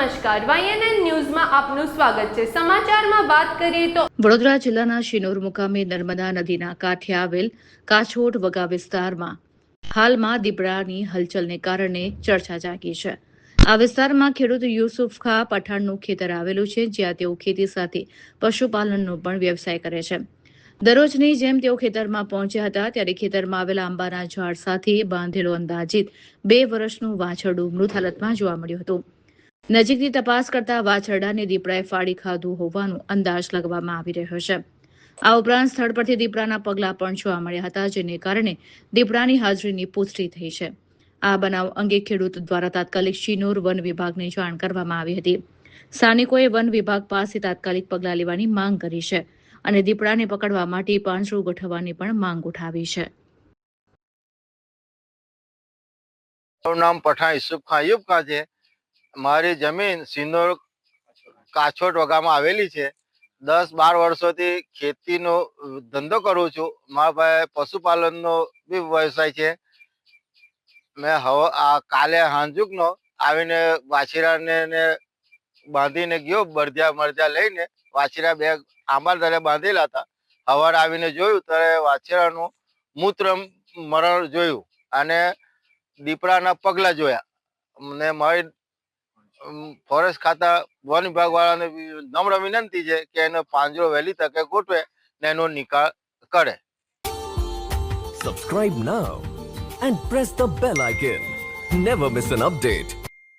નમસ્કાર, YNN ન્યૂઝમાં આપનું સ્વાગત છે। સમાચારમાં વાત કરીએ તો વડોદરા જિલ્લાના શિનોર મુકામે નર્મદા નદીના કાંઠે આવેલ કાછોડ વગા વિસ્તારમાં હાલમાં દીપડાની હલચલને કારણે ચર્ચા જાગી છે। આ વિસ્તારમાં ખેડૂત યુસુફ ખા પઠાણનું ખેતર આવેલું છે, જ્યાં તેઓ ખેતી સાથે પશુપાલનનો પણ વ્યવસાય કરે છે। દરરોજની જેમ તેઓ ખેતરમાં પહોંચ્યા હતા ત્યારે ખેતરમાં આવેલા આંબાના ઝાડ સાથે બાંધેલો અંદાજિત 2 વર્ષનું વાછરડું મૃત હાલતમાં જોવા મળ્યું હતું। નજીકથી તપાસ કરતા વાછરડાને દીપડાએ ફાડી ખાધું હોવાનો અંદાજ લગાવવામાં આવી રહ્યો છે। આ ઉપરાંત સ્થળ પરથી દીપડાના પગલાં પણ જોવા મળ્યા હતા, જેને કારણે દીપડાની હાજરીની પુષ્ટિ થઈ છે। આ બનાવ અંગે ખેડૂત દ્વારા તાત્કાલિક શિનોર વન વિભાગને જાણ કરવામાં આવી હતી। સ્થાનિકોએ વન વિભાગ પાસે તાત્કાલિક પગલાં લેવાની માંગ કરી છે અને દીપડાને પકડવા માટે પાંજરું ગોઠવવાની પણ માંગ ઉઠાવી છે। મારું નામ પઠાણ યુસુફ ખાન અયુબ ખાન છે। મારી જમીન સિનોર કાછોડ વગામાં આવેલી છે। 10-12 વર્ષોથી ખેતીનો ધંધો કરું છું। મારા પાસે પશુપાલનનો બી વ્યવસાય છે। મેં કાલે હાંજુકનો આવીને વાછીરાને બાંધીને ગયો, બળદિયા મરદિયા લઈને વાછીરા 2 આંબા તળે બાંધેલા હતા। સવારે આવીને જોયું ત્યારે વાછીરાનું મૂત્ર મરણ જોયું અને દીપડાના પગલા જોયા। ને મારી ફોરેસ્ટ ખાતા વન વિભાગ વાળાને નમ્ર વિનંતી છે કે એનો પાંજરો વહેલી તકે ગોઠવે ને એનો નિકાલ કરે। Subscribe now and press the bell icon. Never miss an update.